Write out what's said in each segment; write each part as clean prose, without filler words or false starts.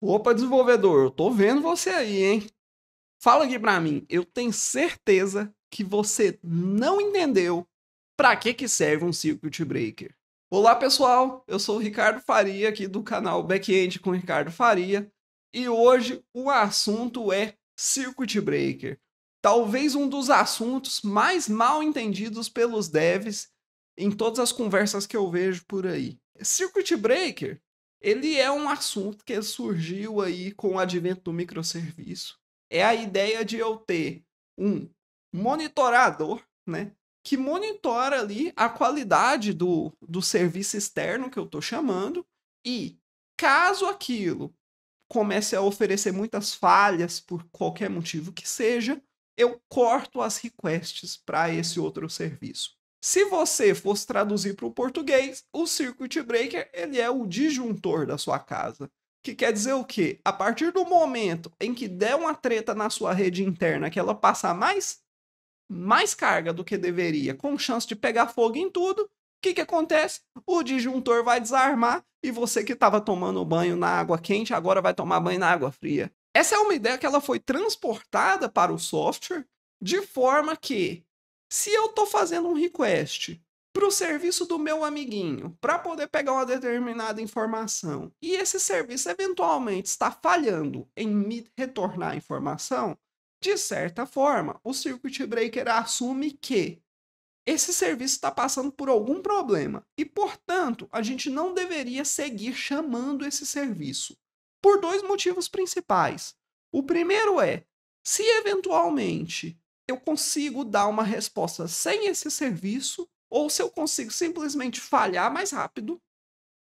Opa, desenvolvedor, eu tô vendo você aí, hein? Fala aqui pra mim, eu tenho certeza que você não entendeu pra que serve um circuit breaker. Olá, pessoal, eu sou o Ricardo Faria aqui do canal Backend com Ricardo Faria e hoje o assunto é circuit breaker. Talvez um dos assuntos mais mal entendidos pelos devs em todas as conversas que eu vejo por aí. Circuit breaker, ele é um assunto que surgiu aí com o advento do microserviço. É a ideia de eu ter um monitorador, né, que monitora ali a qualidade do serviço externo que eu estou chamando e caso aquilo comece a oferecer muitas falhas por qualquer motivo que seja, eu corto as requests para esse outro serviço. Se você fosse traduzir para o português, o circuit breaker ele é o disjuntor da sua casa. Que quer dizer o quê? A partir do momento em que der uma treta na sua rede interna que ela passar mais carga do que deveria, com chance de pegar fogo em tudo, o que acontece? O disjuntor vai desarmar e você que estava tomando banho na água quente agora vai tomar banho na água fria. Essa é uma ideia que ela foi transportada para o software de forma que, se eu estou fazendo um request para o serviço do meu amiguinho para poder pegar uma determinada informação e esse serviço eventualmente está falhando em me retornar a informação, de certa forma, o circuit breaker assume que esse serviço está passando por algum problema e, portanto, a gente não deveria seguir chamando esse serviço. Por dois motivos principais. O primeiro é, se eventualmente eu consigo dar uma resposta sem esse serviço, ou se eu consigo simplesmente falhar mais rápido,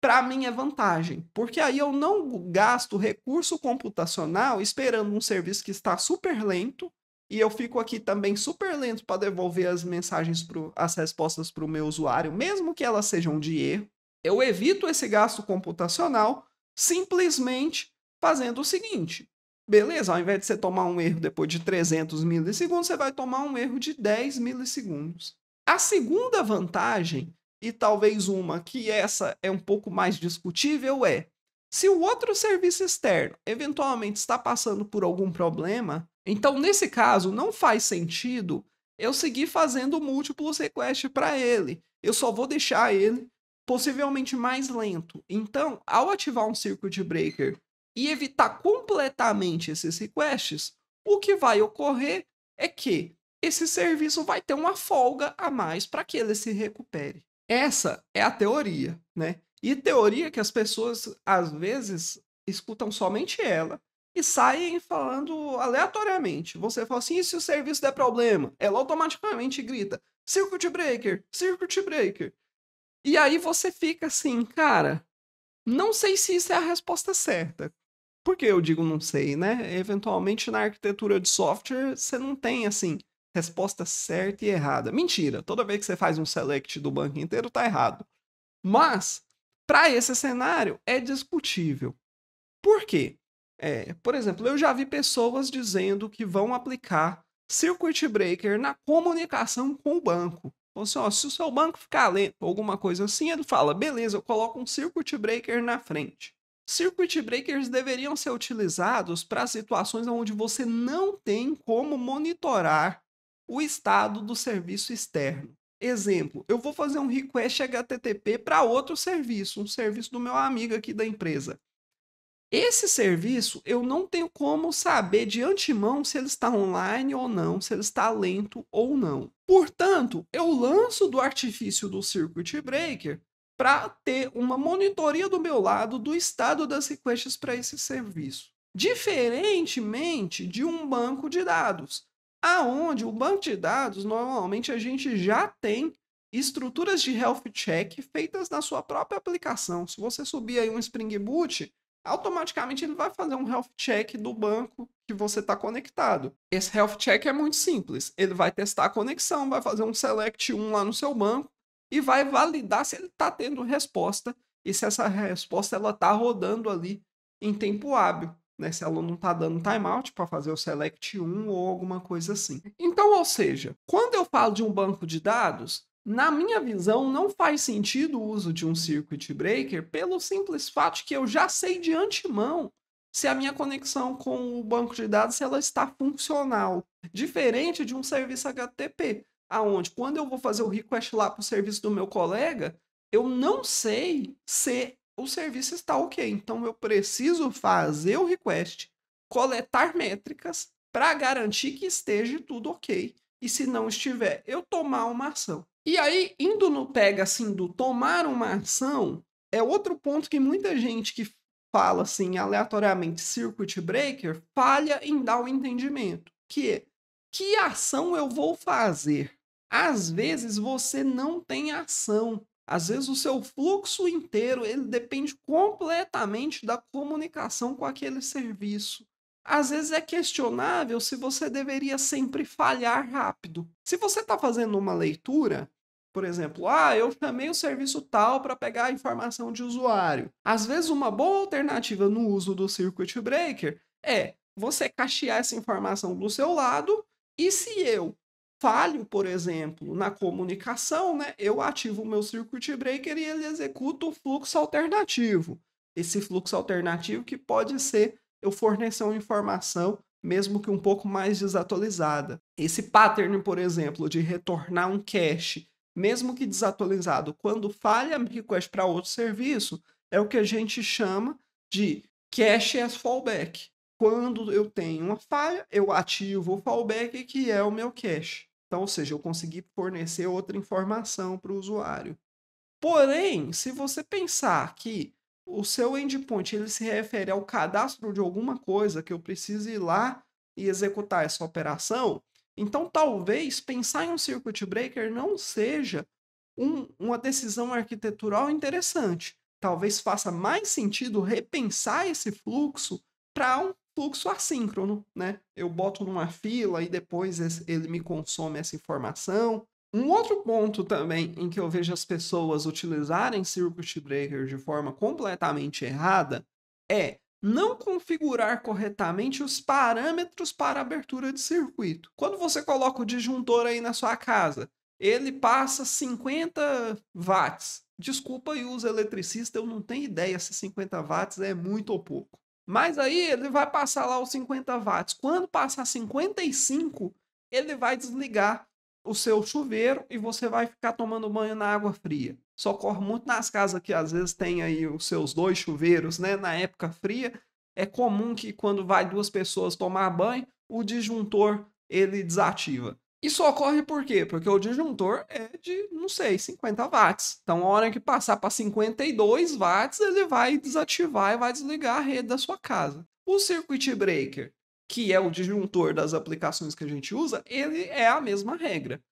para mim é vantagem, porque aí eu não gasto recurso computacional esperando um serviço que está super lento e eu fico aqui também super lento para devolver as mensagens, as respostas para o meu usuário, mesmo que elas sejam de erro. Eu evito esse gasto computacional simplesmente fazendo o seguinte. Beleza, ao invés de você tomar um erro depois de 300 milissegundos, você vai tomar um erro de 10 milissegundos. A segunda vantagem, e talvez uma que essa é um pouco mais discutível, é se o outro serviço externo eventualmente está passando por algum problema, então nesse caso não faz sentido eu seguir fazendo múltiplos requests para ele. Eu só vou deixar ele possivelmente mais lento. Então, ao ativar um circuit breaker e evitar completamente esses requests, o que vai ocorrer é que esse serviço vai ter uma folga a mais para que ele se recupere. Essa é a teoria, né? E teoria que as pessoas às vezes escutam somente ela e saem falando aleatoriamente. Você fala assim: e se o serviço der problema? Ela automaticamente grita: circuit breaker, circuit breaker. E aí você fica assim, cara, não sei se isso é a resposta certa. Por que eu digo não sei, né? Eventualmente na arquitetura de software você não tem assim resposta certa e errada. Mentira, toda vez que você faz um select do banco inteiro tá errado. Mas para esse cenário é discutível. Por quê? Por exemplo, eu já vi pessoas dizendo que vão aplicar circuit breaker na comunicação com o banco. Então, assim, ó, se o seu banco ficar lento ou alguma coisa assim, ele fala, beleza, eu coloco um circuit breaker na frente. Circuit breakers deveriam ser utilizados para situações onde você não tem como monitorar o estado do serviço externo. Exemplo, eu vou fazer um request HTTP para outro serviço, um serviço do meu amigo aqui da empresa. Esse serviço eu não tenho como saber de antemão se ele está online ou não, se ele está lento ou não. Portanto, eu lanço do artifício do Circuit Breaker para ter uma monitoria do meu lado do estado das requests para esse serviço. Diferentemente de um banco de dados, aonde o banco de dados normalmente a gente já tem estruturas de health check feitas na sua própria aplicação. Se você subir aí um Spring Boot, automaticamente ele vai fazer um health check do banco que você está conectado. Esse health check é muito simples. Ele vai testar a conexão, vai fazer um select 1 lá no seu banco e vai validar se ele está tendo resposta e se essa resposta ela está rodando ali em tempo hábil, né? Se ela não está dando timeout para fazer o select 1 ou alguma coisa assim. Então, ou seja, quando eu falo de um banco de dados, na minha visão, não faz sentido o uso de um circuit breaker pelo simples fato que eu já sei de antemão se a minha conexão com o banco de dados se ela está funcional. Diferente de um serviço HTTP, aonde quando eu vou fazer o request lá para o serviço do meu colega, eu não sei se o serviço está ok. Então eu preciso fazer o request, coletar métricas para garantir que esteja tudo ok. E se não estiver, eu tomar uma ação. E aí, indo no pega assim do tomar uma ação, é outro ponto que muita gente que fala assim aleatoriamente circuit breaker falha em dar o entendimento, que é que ação eu vou fazer? Às vezes você não tem ação. Às vezes o seu fluxo inteiro ele depende completamente da comunicação com aquele serviço. Às vezes é questionável se você deveria sempre falhar rápido. Se você está fazendo uma leitura, por exemplo, eu chamei o serviço tal para pegar a informação de usuário. Às vezes uma boa alternativa no uso do circuit breaker é você cachear essa informação do seu lado e se eu falho, por exemplo, na comunicação, né, eu ativo o meu circuit breaker e ele executa o fluxo alternativo. Esse fluxo alternativo que pode ser eu fornecer uma informação, mesmo que um pouco mais desatualizada. Esse pattern, por exemplo, de retornar um cache, mesmo que desatualizado, quando falha a request para outro serviço, é o que a gente chama de cache as fallback. Quando eu tenho uma falha, eu ativo o fallback, que é o meu cache. Então, ou seja, eu consegui fornecer outra informação para o usuário. Porém, se você pensar que o seu endpoint ele se refere ao cadastro de alguma coisa que eu preciso ir lá e executar essa operação, então talvez pensar em um circuit breaker não seja uma decisão arquitetural interessante. Talvez faça mais sentido repensar esse fluxo para um fluxo assíncrono, né? Eu boto numa fila e depois ele me consome essa informação. Um outro ponto também em que eu vejo as pessoas utilizarem circuit breaker de forma completamente errada é não configurar corretamente os parâmetros para abertura de circuito. Quando você coloca o disjuntor aí na sua casa, ele passa 50 watts. Desculpa aí os eletricistas, eu não tenho ideia se 50 watts é muito ou pouco. Mas aí ele vai passar lá os 50 watts. Quando passar 55, ele vai desligar o seu chuveiro e você vai ficar tomando banho na água fria. Só ocorre muito nas casas que às vezes tem aí os seus 2 chuveiros, né? Na época fria, é comum que quando vai 2 pessoas tomar banho, o disjuntor ele desativa. Isso ocorre por quê? Porque o disjuntor é de, não sei, 50 watts. Então, a hora que passar para 52 watts, ele vai desativar e vai desligar a rede da sua casa. O circuit breaker, que é o disjuntor das aplicações que a gente usa, ele é a mesma regra.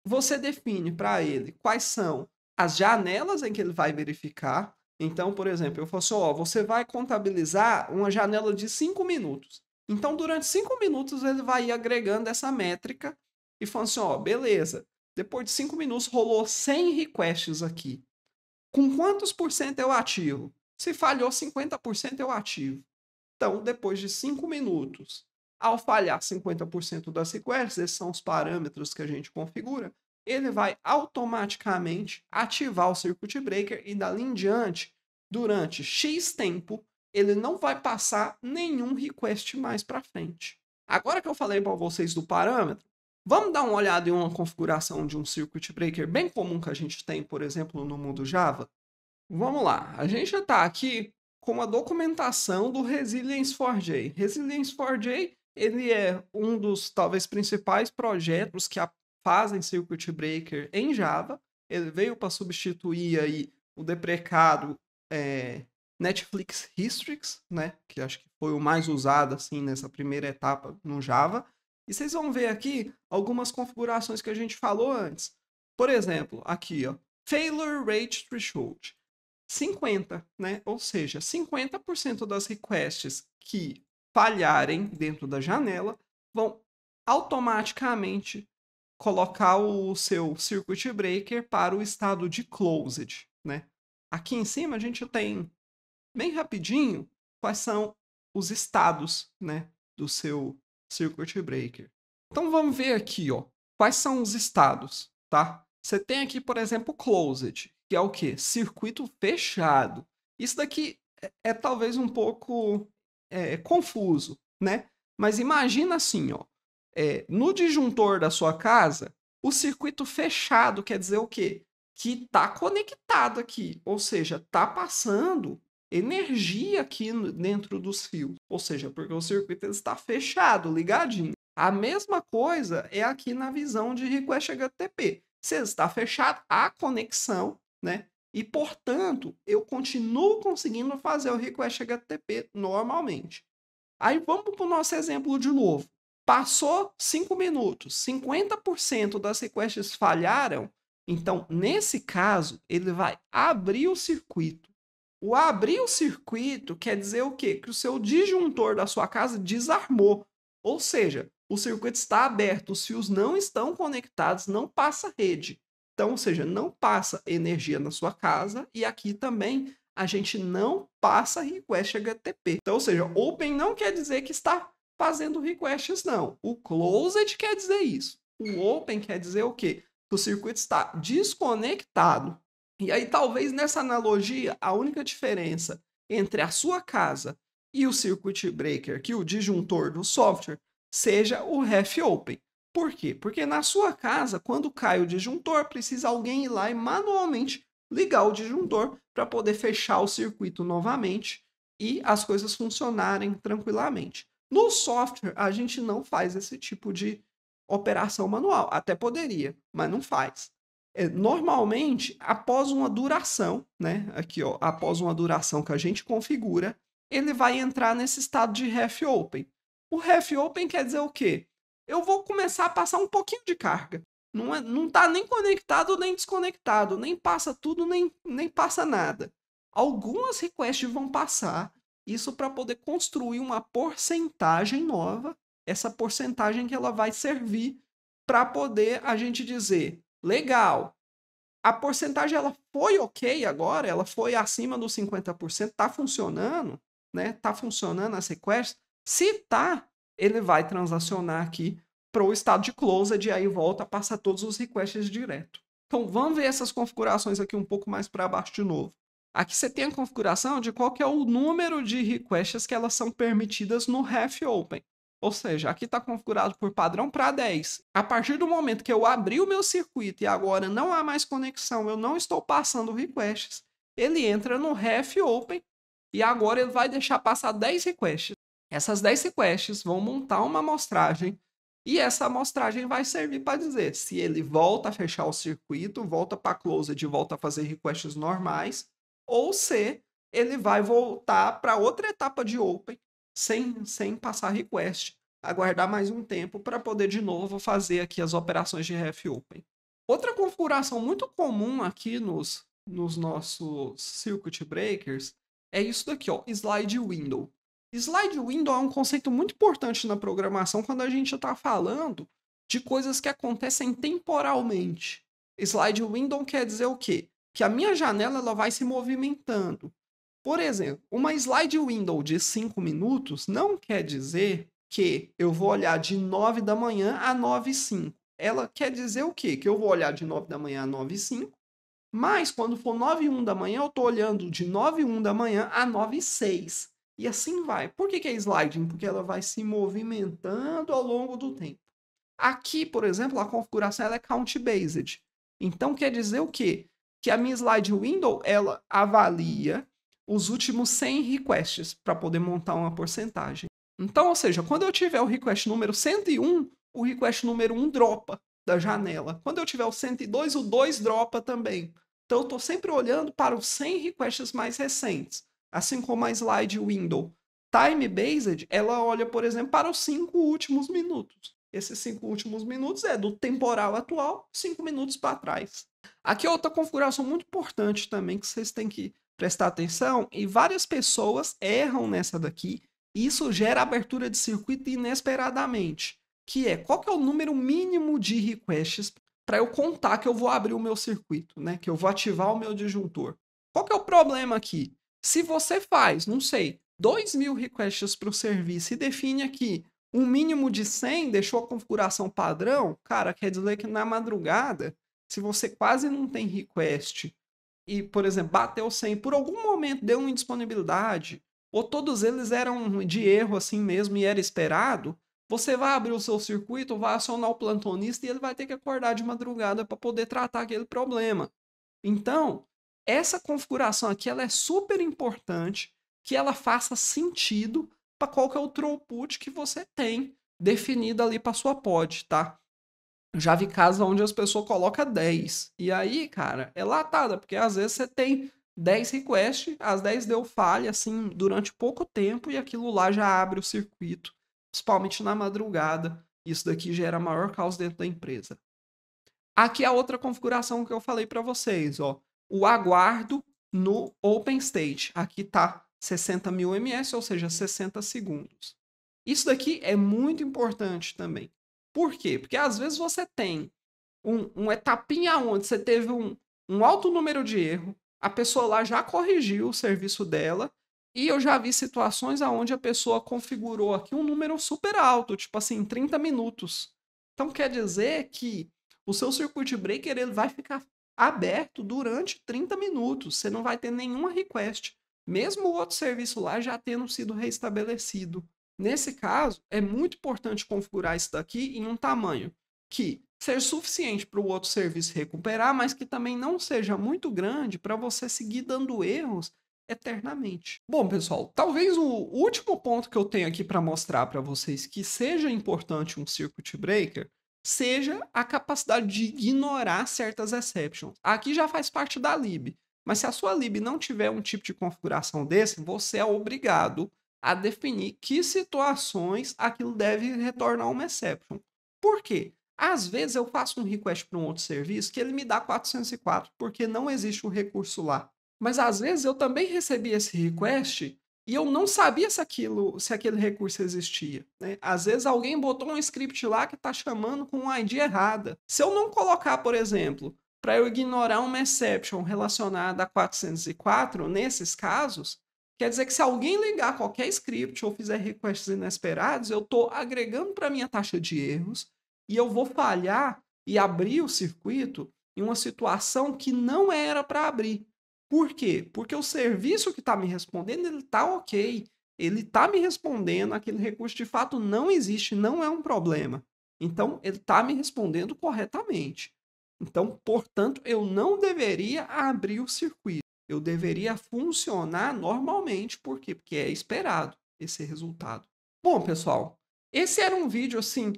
Você define para ele quais são as janelas em que ele vai verificar. Então, por exemplo, eu falo assim, você vai contabilizar uma janela de 5 minutos. Então, durante 5 minutos, ele vai ir agregando essa métrica e falando assim, beleza, depois de 5 minutos rolou 100 requests aqui. Com quantos por cento eu ativo? Se falhou 50%, eu ativo. Então, depois de 5 minutos, ao falhar 50% das requests, esses são os parâmetros que a gente configura, ele vai automaticamente ativar o circuit breaker e dali em diante, durante X tempo, ele não vai passar nenhum request mais para frente. Agora que eu falei para vocês do parâmetro, vamos dar uma olhada em uma configuração de um circuit breaker bem comum que a gente tem, por exemplo, no mundo Java? Vamos lá, a gente já está aqui com a documentação do Resilience4j. Resilience4j ele é um dos talvez principais projetos que fazem circuit breaker em Java. Ele veio para substituir aí o deprecado Netflix Histories, né? Que acho que foi o mais usado assim nessa primeira etapa no Java. E vocês vão ver aqui algumas configurações que a gente falou antes. Por exemplo, aqui, Failure Rate Threshold. 50, né? Ou seja, 50% das requests que falharem dentro da janela vão automaticamente colocar o seu circuit breaker para o estado de closed, né? Aqui em cima a gente tem bem rapidinho quais são os estados, né, do seu circuit breaker. Então vamos ver aqui, quais são os estados, tá? Você tem aqui, por exemplo, closed, que é o quê? Circuito fechado. Isso daqui é talvez um pouco confuso, né? Mas imagina assim, ó, no disjuntor da sua casa, o circuito fechado quer dizer o quê? Que está conectado aqui, ou seja, está passando energia aqui dentro dos fios, ou seja, porque o circuito está fechado, ligadinho. A mesma coisa é aqui na visão de request HTTP. Se está fechado, há conexão, né? E, portanto, eu continuo conseguindo fazer o request HTTP normalmente. Aí vamos para o nosso exemplo de novo. Passou 5 minutos, 50% das requests falharam, então, nesse caso, ele vai abrir o circuito. O abrir o circuito quer dizer o quê? Que o seu disjuntor da sua casa desarmou. Ou seja, o circuito está aberto, os fios não estão conectados, não passa rede. Então, ou seja, não passa energia na sua casa e aqui também a gente não passa request HTTP. Então, ou seja, open não quer dizer que está fazendo requests, não. O closed quer dizer isso. O open quer dizer o quê? Que o circuito está desconectado. E aí, talvez nessa analogia, a única diferença entre a sua casa e o circuit breaker, que é o disjuntor do software, seja o ref open. Por quê? Porque na sua casa, quando cai o disjuntor, precisa alguém ir lá e manualmente ligar o disjuntor para poder fechar o circuito novamente e as coisas funcionarem tranquilamente. No software, a gente não faz esse tipo de operação manual. Até poderia, mas não faz. Normalmente, após uma duração, né? Aqui, ó, após uma duração que a gente configura, ele vai entrar nesse estado de ref open. O ref open quer dizer o quê? Eu vou começar a passar um pouquinho de carga. Não está nem conectado nem desconectado, nem passa tudo, nem passa nada. Algumas requests vão passar, isso para poder construir uma porcentagem nova, essa porcentagem que ela vai servir para poder a gente dizer, legal, a porcentagem ela foi ok agora, ela foi acima dos 50%, está funcionando, né? Está funcionando as requests. Se tá, ele vai transacionar aqui para o estado de closed e aí volta a passar todos os requests direto. Então vamos ver essas configurações aqui um pouco mais para baixo de novo. Aqui você tem a configuração de qual que é o número de requests que elas são permitidas no ref open. Ou seja, aqui está configurado por padrão para 10. A partir do momento que eu abri o meu circuito e agora não há mais conexão, eu não estou passando requests, ele entra no ref open e agora ele vai deixar passar 10 requests. Essas 10 requests vão montar uma amostragem e essa amostragem vai servir para dizer se ele volta a fechar o circuito, volta para closed e volta a fazer requests normais, ou se ele vai voltar para outra etapa de open sem passar request, aguardar mais um tempo para poder de novo fazer aqui as operações de ref open. Outra configuração muito comum aqui nos nossos circuit breakers é isso daqui, ó, slide window. Slide window é um conceito muito importante na programação quando a gente está falando de coisas que acontecem temporalmente. Slide window quer dizer o quê? Que a minha janela ela vai se movimentando. Por exemplo, uma slide window de 5 minutos não quer dizer que eu vou olhar de 9 da manhã a 9h05. Ela quer dizer o quê? Que eu vou olhar de 9 da manhã a 9h05, mas quando for 9h01 da manhã, eu estou olhando de 9h01 da manhã a 9h06. E assim vai. Por que é sliding? Porque ela vai se movimentando ao longo do tempo. Aqui, por exemplo, a configuração ela é count-based. Então, quer dizer o quê? Que a minha slide window, ela avalia os últimos 100 requests para poder montar uma porcentagem. Então, ou seja, quando eu tiver o request número 101, o request número 1 dropa da janela. Quando eu tiver o 102, o 2 dropa também. Então, eu estou sempre olhando para os 100 requests mais recentes. Assim como a slide window time-based, ela olha, por exemplo, para os 5 últimos minutos. Esses 5 últimos minutos é do temporal atual, 5 minutos para trás. Aqui é outra configuração muito importante também que vocês têm que prestar atenção, e várias pessoas erram nessa daqui, e isso gera abertura de circuito inesperadamente, que é qual que é o número mínimo de requests para eu contar que eu vou abrir o meu circuito, né? Que eu vou ativar o meu disjuntor. Qual que é o problema aqui? Se você faz, não sei, 2.000 requests para o serviço e define aqui um mínimo de 100, deixou a configuração padrão, cara, quer dizer que na madrugada, se você quase não tem request e, por exemplo, bateu 100, por algum momento deu uma indisponibilidade, ou todos eles eram de erro assim mesmo e era esperado, você vai abrir o seu circuito, vai acionar o plantonista e ele vai ter que acordar de madrugada para poder tratar aquele problema. Então, essa configuração aqui ela é super importante que ela faça sentido para qual que é o throughput que você tem definido ali para sua pod, tá? Já vi casos onde as pessoas colocam 10. E aí, cara, é latada, porque às vezes você tem 10 requests, as 10 deu falha, assim, durante pouco tempo, e aquilo lá já abre o circuito, principalmente na madrugada. Isso daqui gera maior caos dentro da empresa. Aqui é a outra configuração que eu falei para vocês, ó. O aguardo no Open State. Aqui tá 60.000 ms, ou seja, 60 segundos. Isso daqui é muito importante também. Por quê? Porque às vezes você tem um etapinha onde você teve um alto número de erro, a pessoa lá já corrigiu o serviço dela, e eu já vi situações onde a pessoa configurou aqui um número super alto, tipo assim, 30 minutos. Então quer dizer que o seu circuit breaker ele vai ficar aberto durante 30 minutos, você não vai ter nenhuma request, mesmo o outro serviço lá já tendo sido restabelecido. Nesse caso, é muito importante configurar isso daqui em um tamanho que seja suficiente para o outro serviço recuperar, mas que também não seja muito grande para você seguir dando erros eternamente. Bom, pessoal, talvez o último ponto que eu tenho aqui para mostrar para vocês que seja importante um circuit breaker seja a capacidade de ignorar certas exceptions. Aqui já faz parte da lib, mas se a sua lib não tiver um tipo de configuração desse, você é obrigado a definir que situações aquilo deve retornar uma exception. Por quê? Às vezes eu faço um request para um outro serviço que ele me dá 404 porque não existe um recurso lá. Mas às vezes eu também recebi esse request e eu não sabia se aquele recurso existia, né? Às vezes alguém botou um script lá que está chamando com uma ID errada. Se eu não colocar, por exemplo, para eu ignorar uma exception relacionada a 404, nesses casos, quer dizer que se alguém ligar qualquer script ou fizer requests inesperados, eu estou agregando para minha taxa de erros e eu vou falhar e abrir o circuito em uma situação que não era para abrir. Por quê? Porque o serviço que está me respondendo, ele está ok. Ele está me respondendo, aquele recurso de fato não existe, não é um problema. Então, ele está me respondendo corretamente. Então, portanto, eu não deveria abrir o circuito. Eu deveria funcionar normalmente. Por quê? Porque é esperado esse resultado. Bom, pessoal, esse era um vídeo, assim,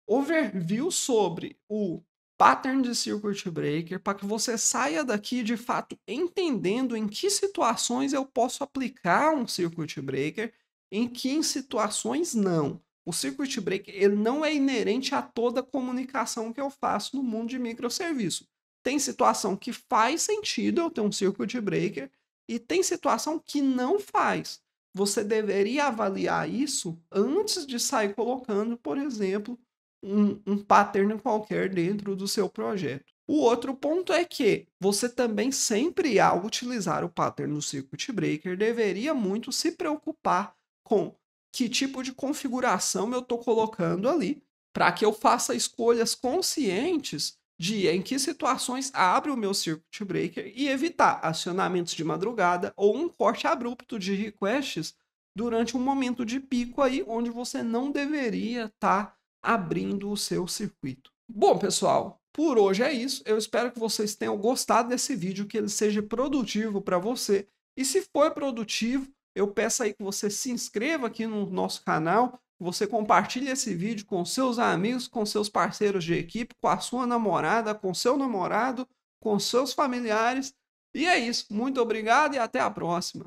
overview sobre o pattern de circuit breaker, para que você saia daqui de fato entendendo em que situações eu posso aplicar um circuit breaker, em que situações não. O circuit breaker ele não é inerente a toda a comunicação que eu faço no mundo de microserviço. Tem situação que faz sentido eu ter um circuit breaker e tem situação que não faz. Você deveria avaliar isso antes de sair colocando, por exemplo, um pattern qualquer dentro do seu projeto. O outro ponto é que você também sempre, ao utilizar o pattern no circuit breaker, deveria muito se preocupar com que tipo de configuração eu estou colocando ali, para que eu faça escolhas conscientes de em que situações abre o meu circuit breaker e evitar acionamentos de madrugada ou um corte abrupto de requests durante um momento de pico aí, onde você não deveria estar abrindo o seu circuito. Bom, pessoal, por hoje é isso. Eu espero que vocês tenham gostado desse vídeo, que ele seja produtivo para você. E se for produtivo, eu peço aí que você se inscreva aqui no nosso canal, que você compartilhe esse vídeo com seus amigos, com seus parceiros de equipe, com a sua namorada, com seu namorado, com seus familiares. E é isso. Muito obrigado e até a próxima.